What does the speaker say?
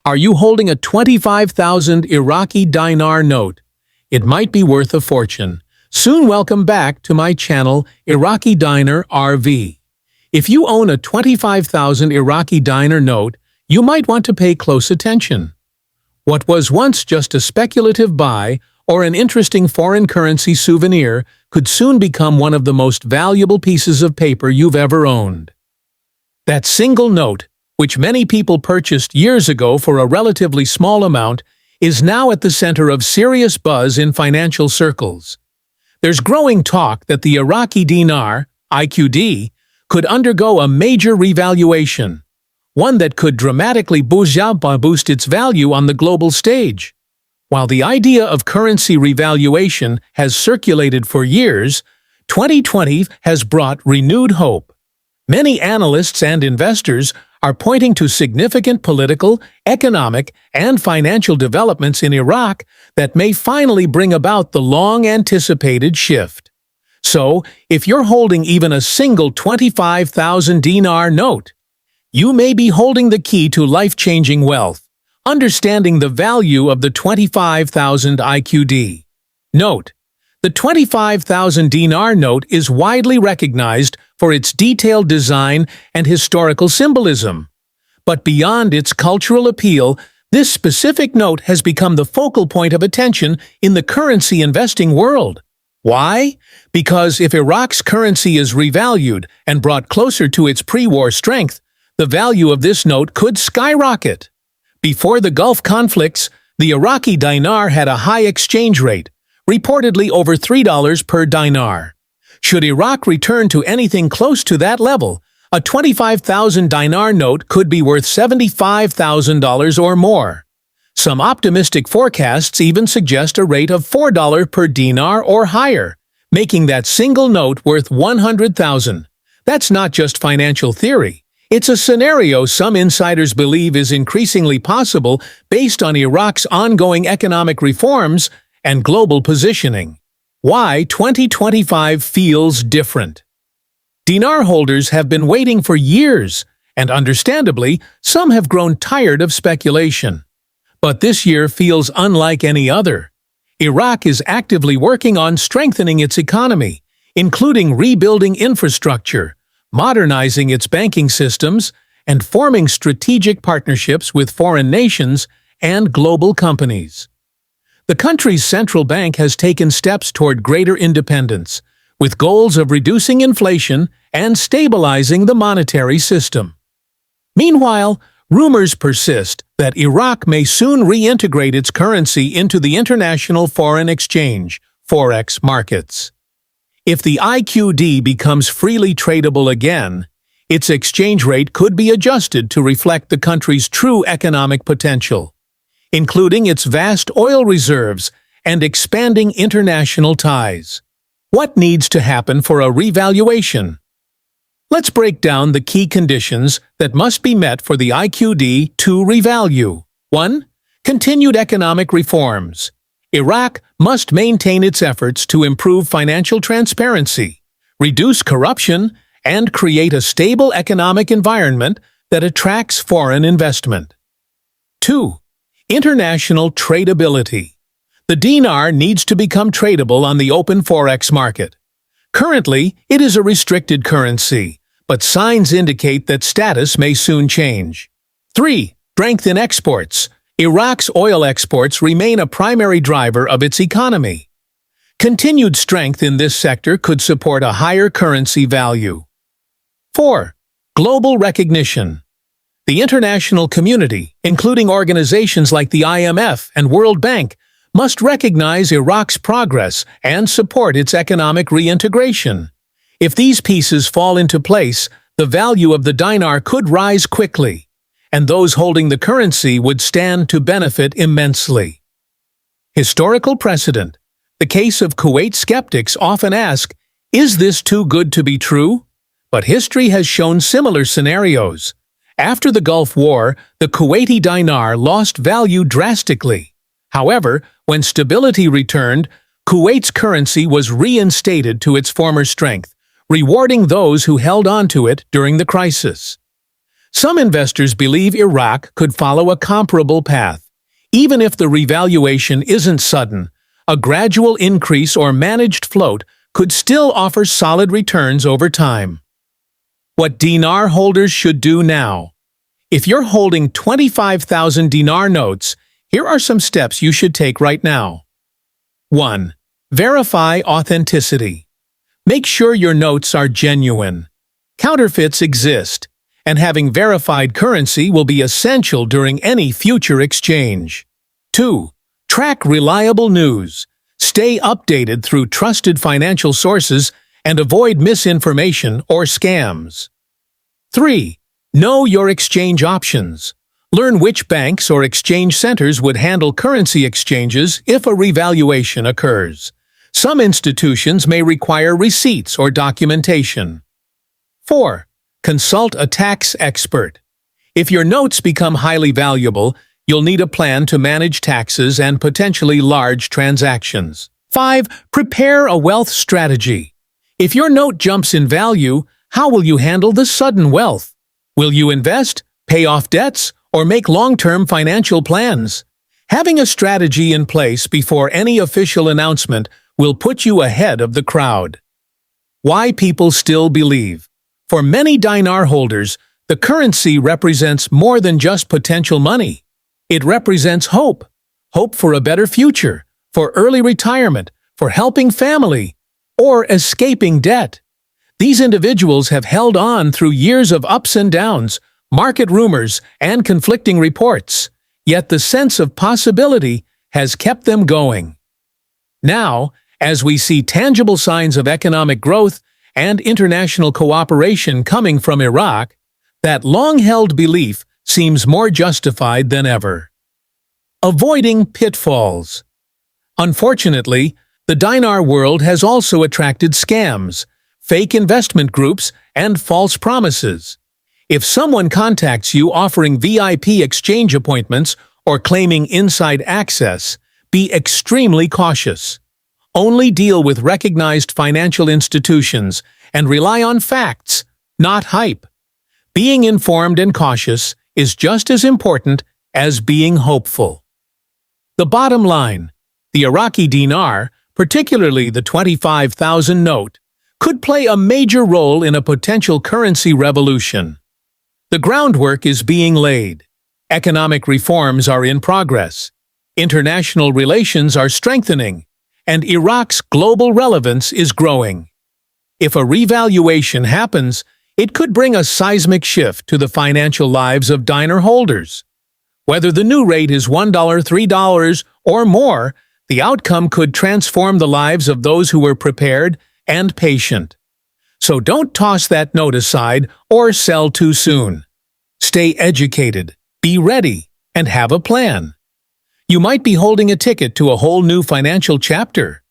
Are you holding a 25,000 Iraqi Dinar note? It might be worth a fortune. Soon welcome back to my channel, Iraqi Dinar RV. If you own a 25,000 Iraqi Dinar note, you might want to pay close attention. What was once just a speculative buy or an interesting foreign currency souvenir could soon become one of the most valuable pieces of paper you've ever owned. That single note, which many people purchased years ago for a relatively small amount, is now at the center of serious buzz in financial circles. There's growing talk that the Iraqi Dinar, IQD, could undergo a major revaluation, one that could dramatically boost its value on the global stage. While the idea of currency revaluation has circulated for years, 2020 has brought renewed hope. Many analysts and investors are pointing to significant political, economic, and financial developments in Iraq that may finally bring about the long-anticipated shift. So, if you're holding even a single 25,000 dinar note, you may be holding the key to life-changing wealth, understanding the value of the 25,000 IQD. Note: the 25,000 dinar note is widely recognized for its detailed design and historical symbolism. But beyond its cultural appeal, this specific note has become the focal point of attention in the currency investing world. Why? Because if Iraq's currency is revalued and brought closer to its pre-war strength, the value of this note could skyrocket. Before the Gulf conflicts, the Iraqi dinar had a high exchange rate, reportedly over $3 per dinar. Should Iraq return to anything close to that level, a 25,000 dinar note could be worth $75,000 or more. Some optimistic forecasts even suggest a rate of $4 per dinar or higher, making that single note worth $100,000. That's not just financial theory. It's a scenario some insiders believe is increasingly possible based on Iraq's ongoing economic reforms and global positioning. Why 2025 feels different. Dinar holders have been waiting for years, and understandably, some have grown tired of speculation. But this year feels unlike any other. Iraq is actively working on strengthening its economy, including rebuilding infrastructure, modernizing its banking systems, and forming strategic partnerships with foreign nations and global companies. The country's central bank has taken steps toward greater independence, with goals of reducing inflation and stabilizing the monetary system. Meanwhile, rumors persist that Iraq may soon reintegrate its currency into the international foreign exchange, forex markets. If the IQD becomes freely tradable again, its exchange rate could be adjusted to reflect the country's true economic potential, including its vast oil reserves and expanding international ties. What needs to happen for a revaluation? Let's break down the key conditions that must be met for the IQD to revalue. 1. Continued economic reforms. Iraq must maintain its efforts to improve financial transparency, reduce corruption, and create a stable economic environment that attracts foreign investment. 2. International tradability. The dinar needs to become tradable on the open forex market. Currently, it is a restricted currency, but signs indicate that status may soon change. 3. Strength in exports. Iraq's oil exports remain a primary driver of its economy. Continued strength in this sector could support a higher currency value. 4. Global recognition. The international community, including organizations like the IMF and World Bank, must recognize Iraq's progress and support its economic reintegration. If these pieces fall into place, the value of the dinar could rise quickly, and those holding the currency would stand to benefit immensely. Historical precedent. The case of Kuwait skeptics often ask, is this too good to be true? But history has shown similar scenarios. After the Gulf War, the Kuwaiti dinar lost value drastically. However, when stability returned, Kuwait's currency was reinstated to its former strength, rewarding those who held on to it during the crisis. Some investors believe Iraq could follow a comparable path. Even if the revaluation isn't sudden, a gradual increase or managed float could still offer solid returns over time. What dinar holders should do now. If you're holding 25,000 dinar notes, here are some steps you should take right now. 1. Verify authenticity. Make sure your notes are genuine. Counterfeits exist, and having verified currency will be essential during any future exchange. 2. Track reliable news. Stay updated through trusted financial sources and avoid misinformation or scams. 3. Know your exchange options. Learn which banks or exchange centers would handle currency exchanges if a revaluation occurs. Some institutions may require receipts or documentation. 4. Consult a tax expert. If your notes become highly valuable, you'll need a plan to manage taxes and potentially large transactions. 5. Prepare a wealth strategy. If your note jumps in value, how will you handle the sudden wealth? Will you invest, pay off debts, or make long-term financial plans? Having a strategy in place before any official announcement will put you ahead of the crowd. Why people still believe. For many dinar holders, the currency represents more than just potential money. It represents hope. Hope for a better future, for early retirement, for helping family, or escaping debt. These individuals have held on through years of ups and downs, market rumors, and conflicting reports, yet the sense of possibility has kept them going. Now, as we see tangible signs of economic growth and international cooperation coming from Iraq, that long-held belief seems more justified than ever. Avoiding pitfalls. Unfortunately, the dinar world has also attracted scams, fake investment groups, and false promises. If someone contacts you offering VIP exchange appointments or claiming inside access, be extremely cautious. Only deal with recognized financial institutions and rely on facts, not hype. Being informed and cautious is just as important as being hopeful. The bottom line, the Iraqi dinar, particularly the 25,000 note, could play a major role in a potential currency revolution. The groundwork is being laid. Economic reforms are in progress. International relations are strengthening, and Iraq's global relevance is growing. If a revaluation happens, it could bring a seismic shift to the financial lives of dinar holders. Whether the new rate is $1, $3, or more, the outcome could transform the lives of those who were prepared and patient. So don't toss that note aside or sell too soon. Stay educated, be ready, and have a plan. You might be holding a ticket to a whole new financial chapter.